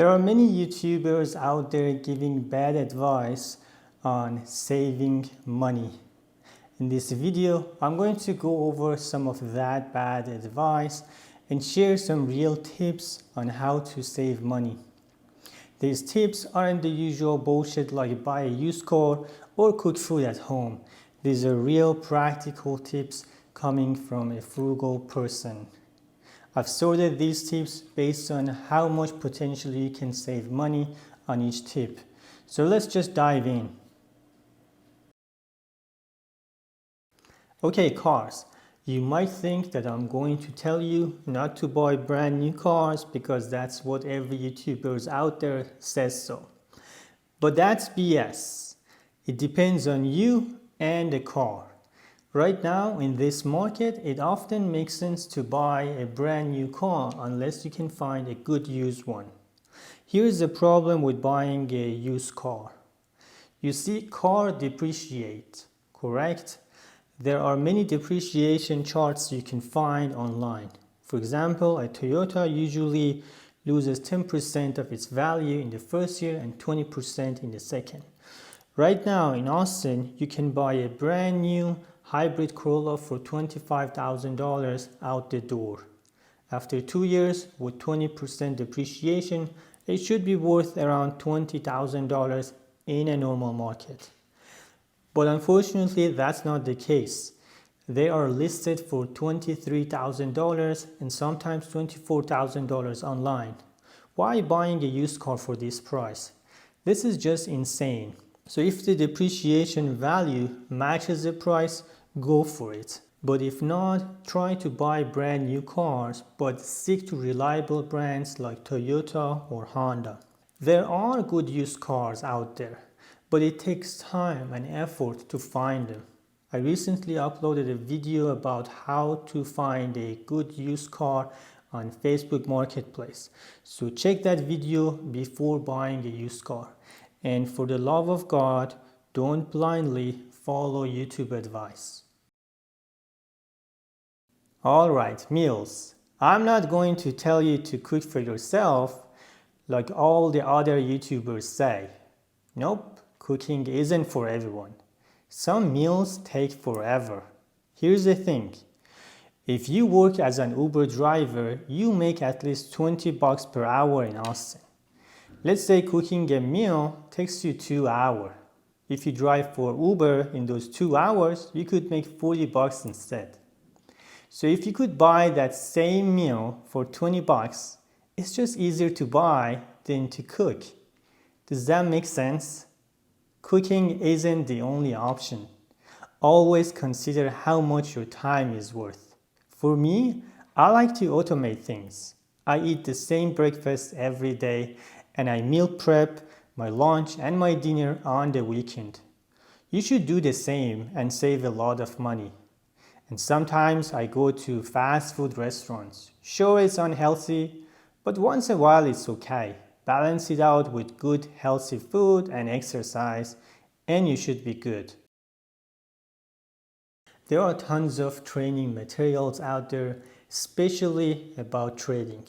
There are many YouTubers out there giving bad advice on saving money. In this video, I'm going to go over some of that bad advice and share some real tips on how to save money. These tips aren't the usual bullshit like buy a used car or cook food at home. These are real practical tips coming from a frugal person. I've sorted these tips based on how much potentially you can save money on each tip. So let's just dive in. Okay, cars. You might think that I'm going to tell you not to buy brand new cars because that's what every YouTuber out there says so. But that's BS. It depends on you and the car. Right now, in this market, it often makes sense to buy a brand new car unless you can find a good used one. Here's the problem with buying a used car. You see, cars depreciate, correct? There are many depreciation charts you can find online. For example, a Toyota usually loses 10% of its value in the first year and 20% in the second. Right now in Austin, you can buy a brand new hybrid Corolla for $25,000 out the door. After 2 years, with 20% depreciation, it should be worth around $20,000 in a normal market. But unfortunately, that's not the case. They are listed for $23,000 and sometimes $24,000 online. Why buying a used car for this price? This is just insane. So if the depreciation value matches the price, go for it. But if not, try to buy brand new cars, but stick to reliable brands like Toyota or Honda. There are good used cars out there, but it takes time and effort to find them. I recently uploaded a video about how to find a good used car on Facebook Marketplace. So check that video before buying a used car. And for the love of God, don't blindly follow YouTube advice. Alright, meals. I'm not going to tell you to cook for yourself like all the other YouTubers say. Nope, cooking isn't for everyone. Some meals take forever. Here's the thing. If you work as an Uber driver, you make at least $20 per hour in Austin. Let's say cooking a meal takes you 2 hours. If you drive for Uber in those 2 hours, you could make $40 instead. So if you could buy that same meal for $20, it's just easier to buy than to cook. Does that make sense? Cooking isn't the only option. Always consider how much your time is worth. For me, I like to automate things. I eat the same breakfast every day and I meal prep my lunch and my dinner on the weekend. You should do the same and save a lot of money. And sometimes I go to fast food restaurants. Sure, it's unhealthy, but once in a while it's okay. Balance it out with good healthy food and exercise, and you should be good. There are tons of training materials out there, especially about trading.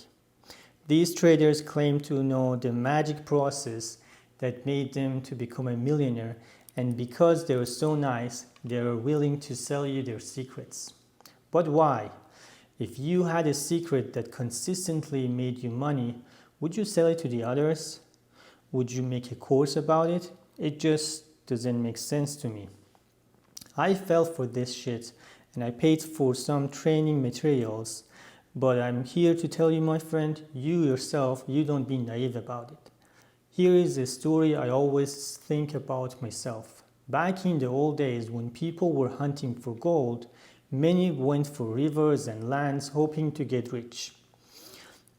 These traders claim to know the magic process that made them to become a millionaire, and because they are so nice, they are willing to sell you their secrets. But why? If you had a secret that consistently made you money, would you sell it to the others? Would you make a course about it? It just doesn't make sense to me. I fell for this shit and I paid for some training materials, but I'm here to tell you, my friend, you yourself, you don't be naive about it. Here is a story I always think about myself. Back in the old days when people were hunting for gold, many went for rivers and lands hoping to get rich.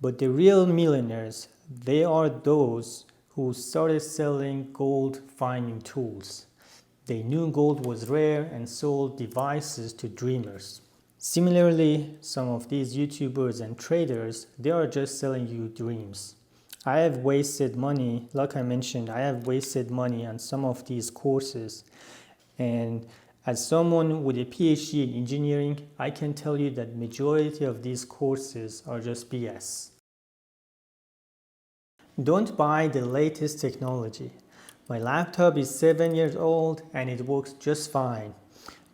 But the real millionaires, they are those who started selling gold finding tools. They knew gold was rare and sold devices to dreamers. Similarly, some of these YouTubers and traders, they are just selling you dreams. I have wasted money, like I mentioned, I have wasted money on some of these courses. And as someone with a PhD in engineering, I can tell you that majority of these courses are just BS. Don't buy the latest technology. My laptop is 7 years old and it works just fine.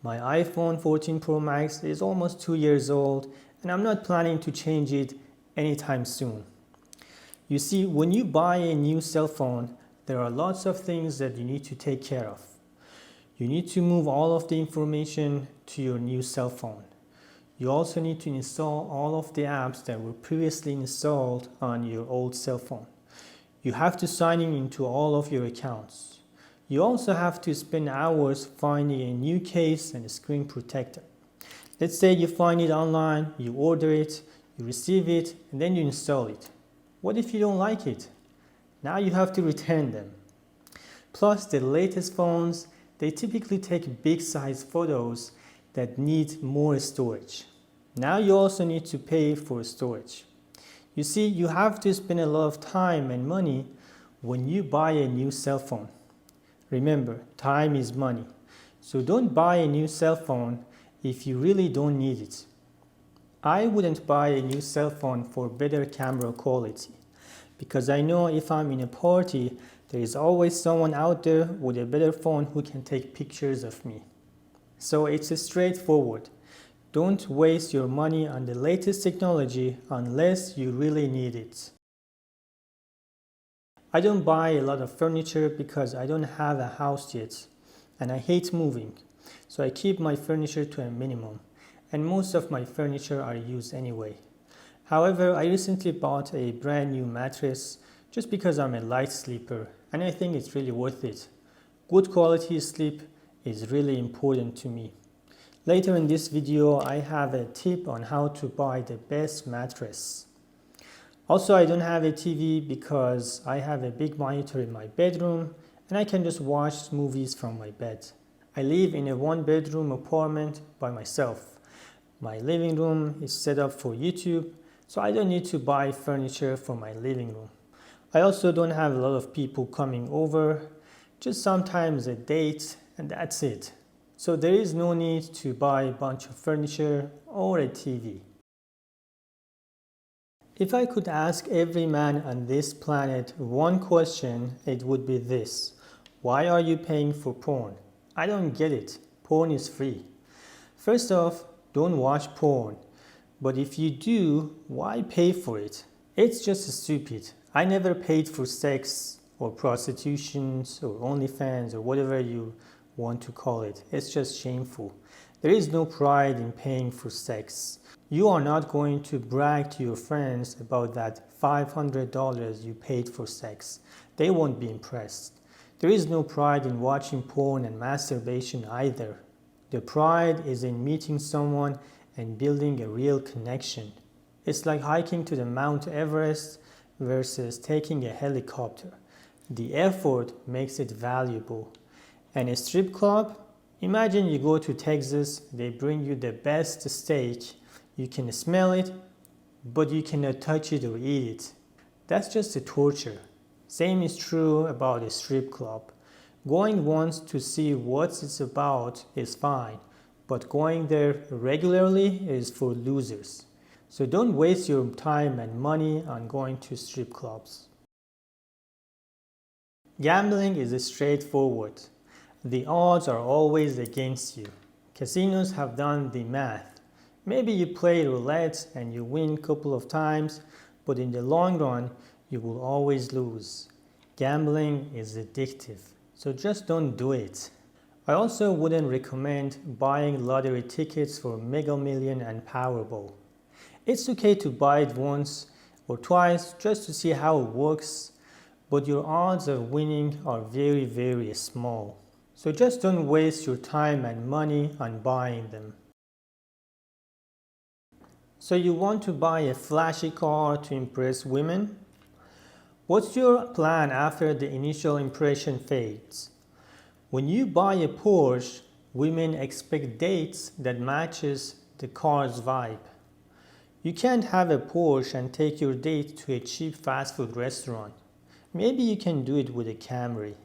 My iPhone 14 Pro Max is almost 2 years old and I'm not planning to change it anytime soon. You see, when you buy a new cell phone, there are lots of things that you need to take care of. You need to move all of the information to your new cell phone. You also need to install all of the apps that were previously installed on your old cell phone. You have to sign in into all of your accounts. You also have to spend hours finding a new case and a screen protector. Let's say you find it online, you order it, you receive it, and then you install it. What if you don't like it? Now you have to return them. Plus, the latest phones, they typically take big size photos that need more storage. Now you also need to pay for storage. You see, you have to spend a lot of time and money when you buy a new cell phone. Remember, time is money. So don't buy a new cell phone if you really don't need it. I wouldn't buy a new cell phone for better camera quality because I know if I'm in a party, there is always someone out there with a better phone who can take pictures of me. So it's straightforward. Don't waste your money on the latest technology unless you really need it. I don't buy a lot of furniture because I don't have a house yet and I hate moving. So I keep my furniture to a minimum and most of my furniture are used anyway. However, I recently bought a brand new mattress just because I'm a light sleeper and I think it's really worth it. Good quality sleep is really important to me. Later in this video, I have a tip on how to buy the best mattress. Also, I don't have a TV because I have a big monitor in my bedroom and I can just watch movies from my bed. I live in a one-bedroom apartment by myself. My living room is set up for YouTube, so I don't need to buy furniture for my living room. I also don't have a lot of people coming over, just sometimes a date and that's it. So there is no need to buy a bunch of furniture or a TV. If I could ask every man on this planet one question, it would be this: why are you paying for porn? I don't get it. Porn is free. First off, don't watch porn. But if you do, why pay for it? It's just stupid. I never paid for sex or prostitution or OnlyFans or whatever you want to call it. It's just shameful. There is no pride in paying for sex. You are not going to brag to your friends about that $500 you paid for sex. They won't be impressed. There is no pride in watching porn and masturbation either. The pride is in meeting someone and building a real connection. It's like hiking to the Mount Everest versus taking a helicopter. The effort makes it valuable. And a strip club? Imagine you go to Texas, they bring you the best steak. You can smell it, but you cannot touch it or eat it. That's just a torture. Same is true about a strip club. Going once to see what it's about is fine, but going there regularly is for losers. So don't waste your time and money on going to strip clubs. Gambling is straightforward. The odds are always against you. Casinos have done the math. Maybe you play roulette and you win a couple of times, but in the long run, you will always lose. Gambling is addictive, so just don't do it. I also wouldn't recommend buying lottery tickets for Mega Million and Powerball. It's okay to buy it once or twice just to see how it works, but your odds of winning are very, very small. So just don't waste your time and money on buying them. So you want to buy a flashy car to impress women? What's your plan after the initial impression fades? When you buy a Porsche, women expect dates that matches the car's vibe. You can't have a Porsche and take your date to a cheap fast food restaurant. Maybe you can do it with a Camry.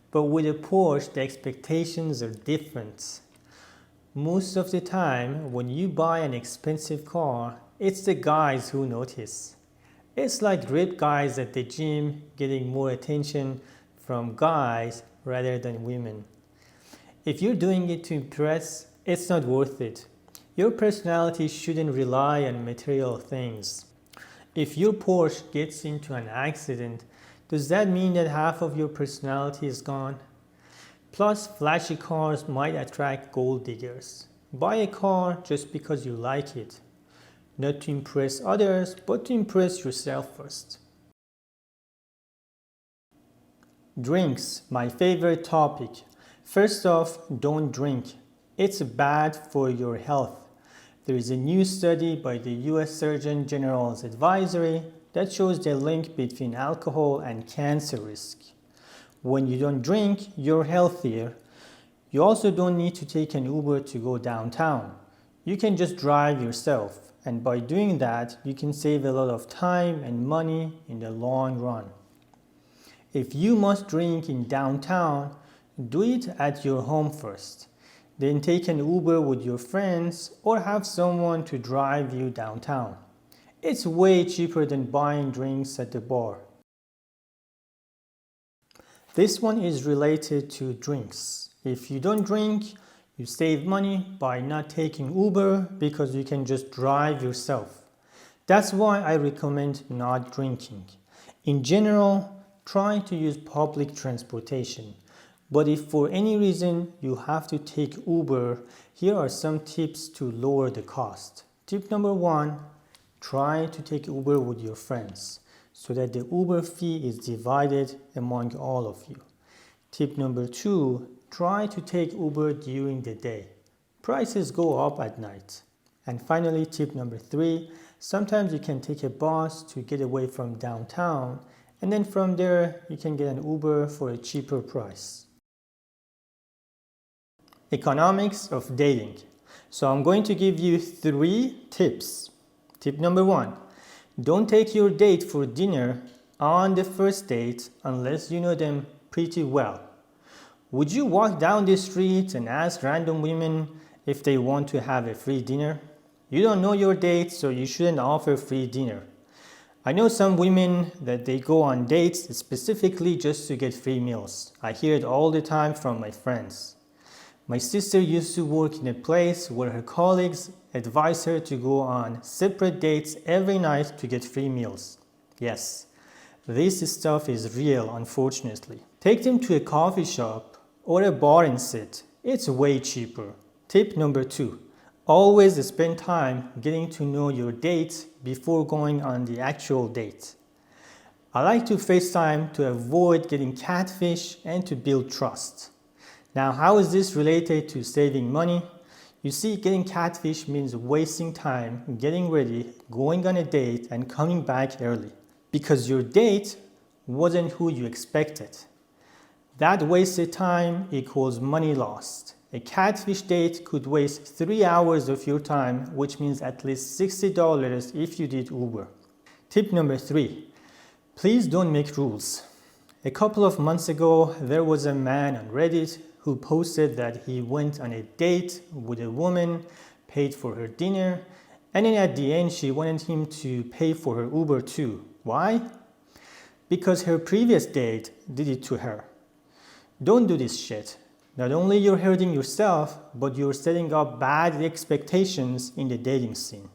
But with a Porsche, the expectations are different. Most of the time, when you buy an expensive car, it's the guys who notice. It's like ripped guys at the gym getting more attention from guys rather than women. If you're doing it to impress, it's not worth it. Your personality shouldn't rely on material things. If your Porsche gets into an accident, does that mean that half of your personality is gone? Plus, flashy cars might attract gold diggers. Buy a car just because you like it, not to impress others, but to impress yourself first. Drinks, my favorite topic. First off, don't drink. It's bad for your health. There is a new study by the US Surgeon General's advisory that shows the link between alcohol and cancer risk. When you don't drink, you're healthier. You also don't need to take an Uber to go downtown. You can just drive yourself, and by doing that, you can save a lot of time and money in the long run. If you must drink in downtown, do it at your home first. Then take an Uber with your friends or have someone to drive you downtown. It's way cheaper than buying drinks at the bar. This one is related to drinks. If you don't drink, you save money by not taking Uber because you can just drive yourself. That's why I recommend not drinking. In general, try to use public transportation. But if for any reason you have to take Uber, here are some tips to lower the cost. Tip number 1, try to take Uber with your friends so that the Uber fee is divided among all of you. Tip number 2, try to take Uber during the day. Prices go up at night. And finally, tip number 3, sometimes you can take a bus to get away from downtown, and then from there you can get an Uber for a cheaper price. Economics of dating. So I'm going to give you 3 tips. Tip number 1, don't take your date for dinner on the first date unless you know them pretty well. Would you walk down the street and ask random women if they want to have a free dinner? You don't know your date, so you shouldn't offer free dinner. I know some women that they go on dates specifically just to get free meals. I hear it all the time from my friends. My sister used to work in a place where her colleagues advised her to go on separate dates every night to get free meals. Yes, this stuff is real, unfortunately. Take them to a coffee shop or a bar and sit. It's way cheaper. Tip number 2, always spend time getting to know your date before going on the actual date. I like to FaceTime to avoid getting catfish and to build trust. Now, how is this related to saving money? You see, getting catfish means wasting time, getting ready, going on a date, and coming back early. Because your date wasn't who you expected. That wasted time equals money lost. A catfish date could waste 3 hours of your time, which means at least $60 if you did Uber. Tip number 3, please don't make rules. A couple of months ago, there was a man on Reddit who posted that he went on a date with a woman, paid for her dinner, and then at the end she wanted him to pay for her Uber too. Why? Because her previous date did it to her. Don't do this shit. Not only you're hurting yourself, but you're setting up bad expectations in the dating scene.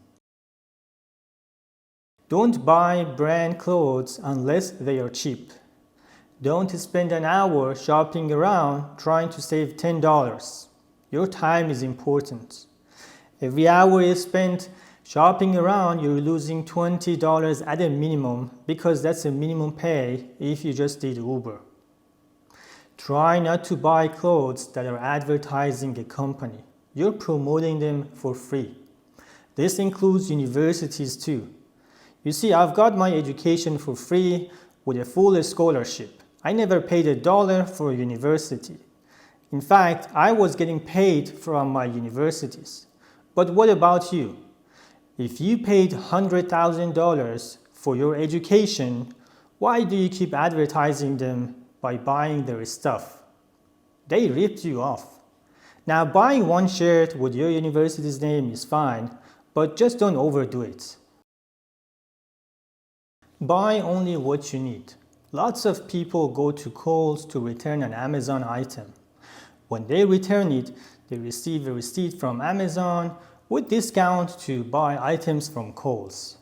Don't buy brand clothes unless they are cheap. Don't spend an hour shopping around trying to save $10. Your time is important. Every hour you spend shopping around, you're losing $20 at a minimum because that's a minimum pay if you just did Uber. Try not to buy clothes that are advertising a company. You're promoting them for free. This includes universities too. You see, I've got my education for free with a full scholarship. I never paid $1 for a university. In fact, I was getting paid from my universities. But what about you? If you paid $100,000 for your education, why do you keep advertising them by buying their stuff? They ripped you off. Now, buying one shirt with your university's name is fine, but just don't overdo it. Buy only what you need. Lots of people go to Kohl's to return an Amazon item. When they return it, they receive a receipt from Amazon with discount to buy items from Kohl's.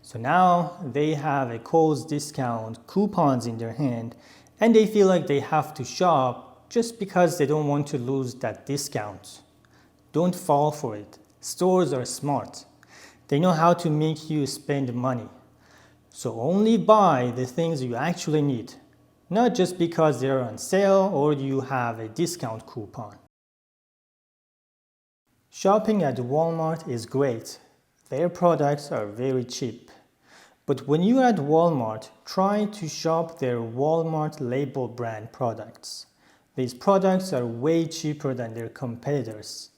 So now they have a Kohl's discount coupons in their hand and they feel like they have to shop just because they don't want to lose that discount. Don't fall for it. Stores are smart. They know how to make you spend money. So only buy the things you actually need, not just because they're on sale or you have a discount coupon. Shopping at Walmart is great. Their products are very cheap. But when you're at Walmart, try to shop their Walmart label brand products. These products are way cheaper than their competitors.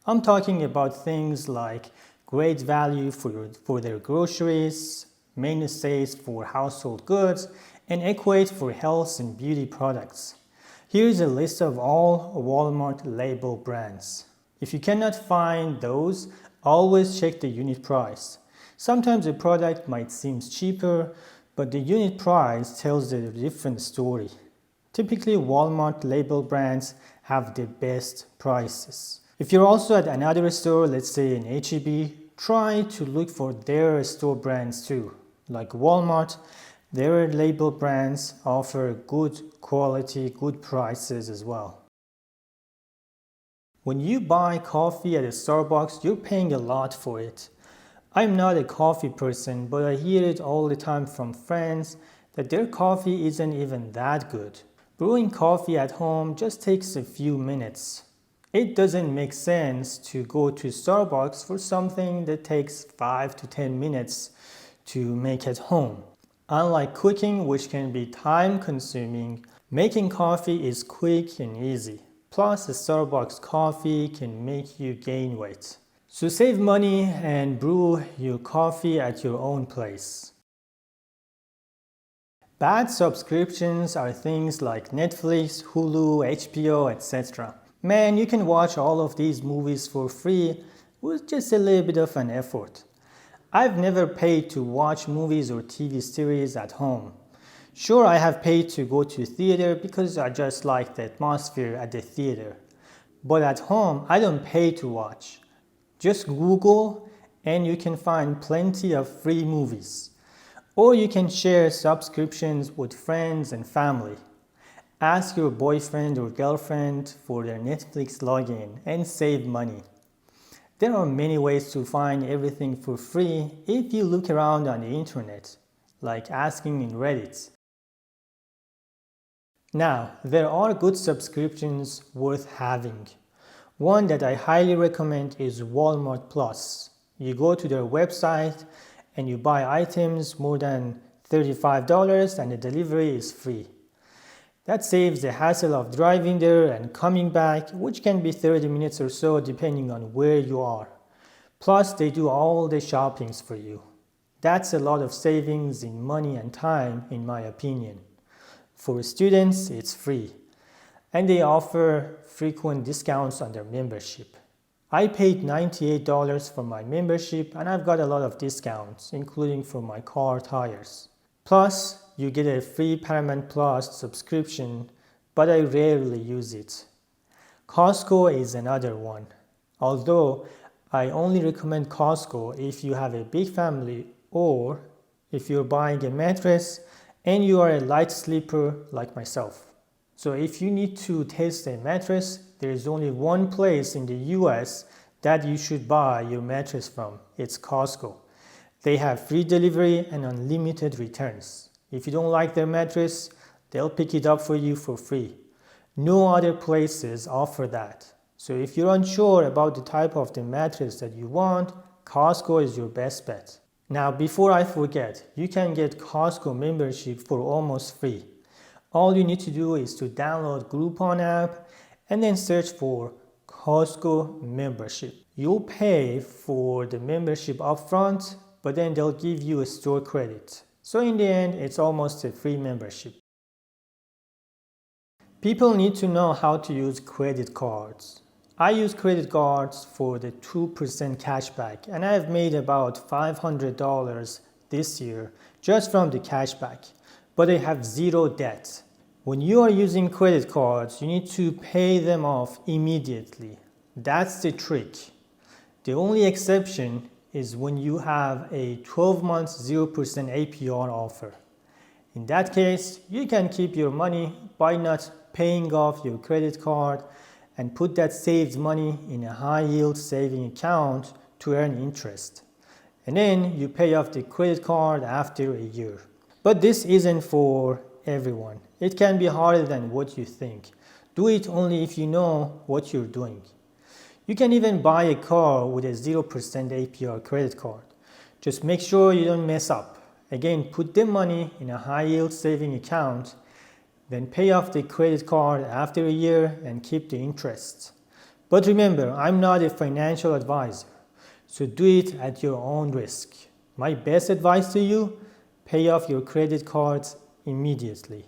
I'm talking about things like great value for their groceries, mainstays for household goods, and equate for health and beauty products. Here's a list of all Walmart label brands. If you cannot find those, always check the unit price. Sometimes a product might seem cheaper, but the unit price tells a different story. Typically, Walmart label brands have the best prices. If you're also at another store, let's say in H-E-B, try to look for their store brands too. Like Walmart, their label brands offer good quality, good prices as well. When you buy coffee at a Starbucks, you're paying a lot for it. I'm not a coffee person, but I hear it all the time from friends that their coffee isn't even that good. Brewing coffee at home just takes a few minutes. It doesn't make sense to go to Starbucks for something that takes 5 to 10 minutes to make at home. Unlike cooking, which can be time consuming, making coffee is quick and easy. Plus, a Starbucks coffee can make you gain weight. So save money and brew your coffee at your own place. Bad subscriptions are things like Netflix, Hulu, HBO, etc. Man, you can watch all of these movies for free with just a little bit of an effort. I've never paid to watch movies or TV series at home. Sure, I have paid to go to theater because I just like the atmosphere at the theater. But at home, I don't pay to watch. Just Google and you can find plenty of free movies. Or you can share subscriptions with friends and family. Ask your boyfriend or girlfriend for their Netflix login and save money. There are many ways to find everything for free if you look around on the internet, like asking in Reddit. Now, there are good subscriptions worth having. One that I highly recommend is Walmart Plus. You go to their website and you buy items more than $35 and the delivery is free. That saves the hassle of driving there and coming back, which can be 30 minutes or so depending on where you are. Plus, they do all the shoppings for you. That's a lot of savings in money and time, in my opinion. For students, it's free. And they offer frequent discounts on their membership. I paid $98 for my membership and I've got a lot of discounts, including for my car tires. Plus, you get a free Paramount Plus subscription, but I rarely use it. Costco is another one. Although, I only recommend Costco if you have a big family or if you're buying a mattress and you are a light sleeper like myself. So if you need to test a mattress, there is only one place in the US that you should buy your mattress from. It's Costco. They have free delivery and unlimited returns. If you don't like their mattress, they'll pick it up for you for free. No other places offer that. So if you're unsure about the type of the mattress that you want, Costco is your best bet. Now, before I forget, you can get Costco membership for almost free. All you need to do is to download Groupon app and then search for Costco membership. You'll pay for the membership upfront, but then they'll give you a store credit. So in the end, it's almost a free membership. People need to know how to use credit cards. I use credit cards for the 2% cashback and I've made about $500 this year just from the cashback, but they have zero debt. When you are using credit cards, you need to pay them off immediately. That's the trick. The only exception is when you have a 12-month 0% APR offer. In that case, you can keep your money by not paying off your credit card and put that saved money in a high-yield saving account to earn interest. And then you pay off the credit card after a year. But this isn't for everyone. It can be harder than what you think. Do it only if you know what you're doing. You can even buy a car with a 0% APR credit card. Just make sure you don't mess up. Again, put the money in a high-yield saving account, then pay off the credit card after a year and keep the interest. But remember, I'm not a financial advisor, so do it at your own risk. My best advice to you, pay off your credit cards immediately.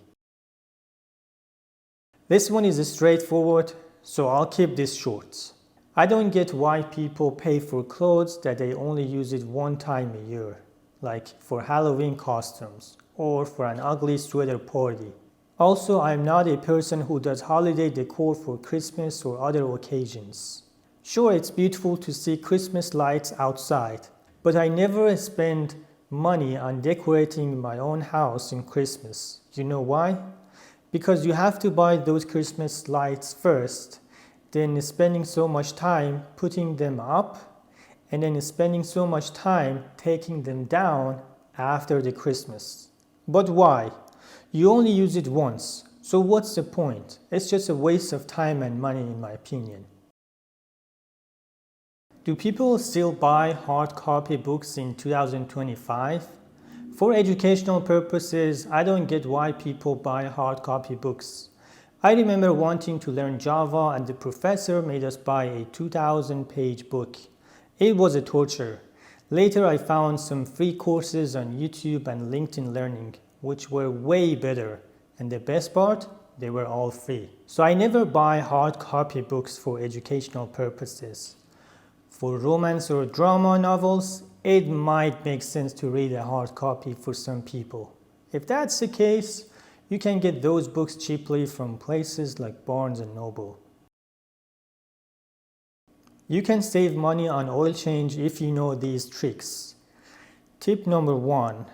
This one is straightforward, so I'll keep this short. I don't get why people pay for clothes that they only use it one time a year, like for Halloween costumes or for an ugly sweater party. Also, I'm not a person who does holiday decor for Christmas or other occasions. Sure, it's beautiful to see Christmas lights outside, but I never spend money on decorating my own house in Christmas. You know why? Because you have to buy those Christmas lights first, then spending so much time putting them up, and then spending so much time taking them down after the Christmas. But why? You only use it once, so what's the point? It's just a waste of time and money in my opinion. Do people still buy hard copy books in 2025? For educational purposes, I don't get why people buy hard copy books. I remember wanting to learn Java and the professor made us buy a 2,000-page book. It was a torture. Later I found some free courses on YouTube and LinkedIn Learning, which were way better. And the best part, they were all free. So I never buy hard copy books for educational purposes. For romance or drama novels, it might make sense to read a hard copy for some people. If that's the case, you can get those books cheaply from places like Barnes & Noble. You can save money on oil change if you know these tricks. Tip number 1,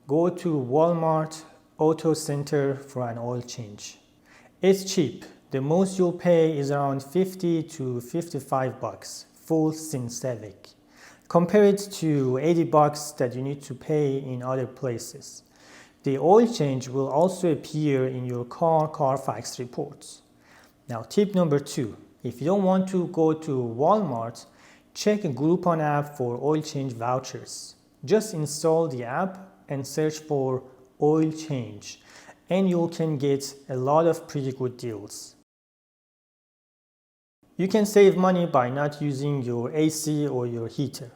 go to Walmart Auto Center for an oil change. It's cheap. The most you'll pay is around 50 to 55 bucks, full synthetic. Compare it to 80 bucks that you need to pay in other places. The oil change will also appear in your Carfax reports. Now tip number 2, if you don't want to go to Walmart, check a Groupon app for oil change vouchers. Just install the app and search for oil change, and you can get a lot of pretty good deals. You can save money by not using your AC or your heater.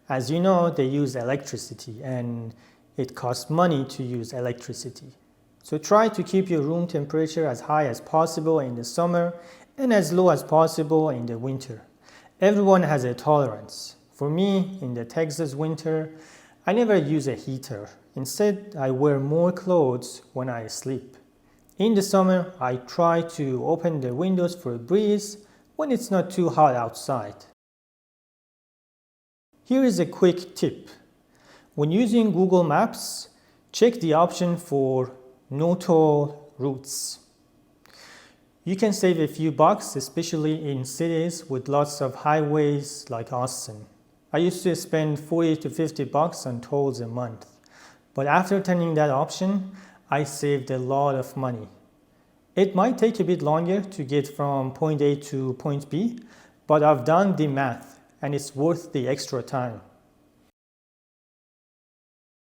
As you know, they use electricity and it costs money to use electricity. So try to keep your room temperature as high as possible in the summer and as low as possible in the winter. Everyone has a tolerance. For me, in the Texas winter, I never use a heater. Instead, I wear more clothes when I sleep. In the summer, I try to open the windows for a breeze when it's not too hot outside. Here is a quick tip. When using Google Maps, check the option for no-toll routes. You can save a few bucks, especially in cities with lots of highways like Austin. I used to spend 40 to 50 bucks on tolls a month, but after turning that option, I saved a lot of money. It might take a bit longer to get from point A to point B, but I've done the math and it's worth the extra time.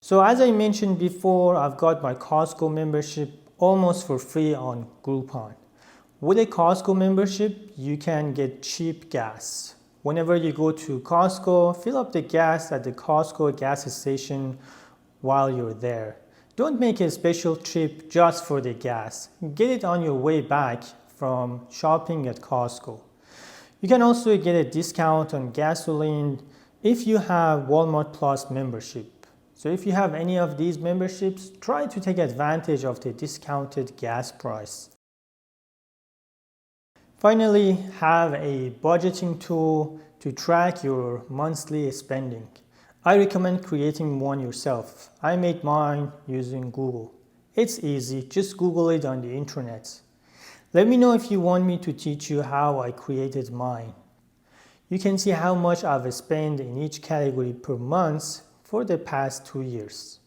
So as I mentioned before, I've got my Costco membership almost for free on Groupon. With a Costco membership, you can get cheap gas. Whenever you go to Costco, fill up the gas at the Costco gas station while you're there. Don't make a special trip just for the gas. Get it on your way back from shopping at Costco. You can also get a discount on gasoline if you have Walmart Plus membership. So if you have any of these memberships, try to take advantage of the discounted gas price. Finally, have a budgeting tool to track your monthly spending. I recommend creating one yourself. I made mine using Google. It's easy, just Google it on the internet. Let me know if you want me to teach you how I created mine. You can see how much I've spent in each category per month for the past 2 years.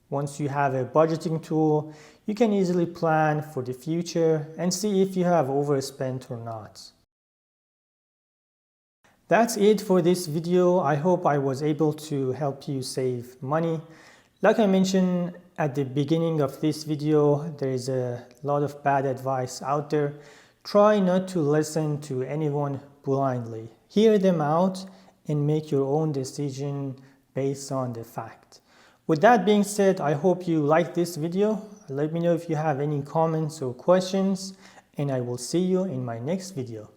Once you have a budgeting tool, you can easily plan for the future and see if you have overspent or not. That's it for this video. I hope I was able to help you save money. Like I mentioned at the beginning of this video, there is a lot of bad advice out there. Try not to listen to anyone blindly. Hear them out and make your own decision based on the fact. With that being said, I hope you liked this video. Let me know if you have any comments or questions, and I will see you in my next video.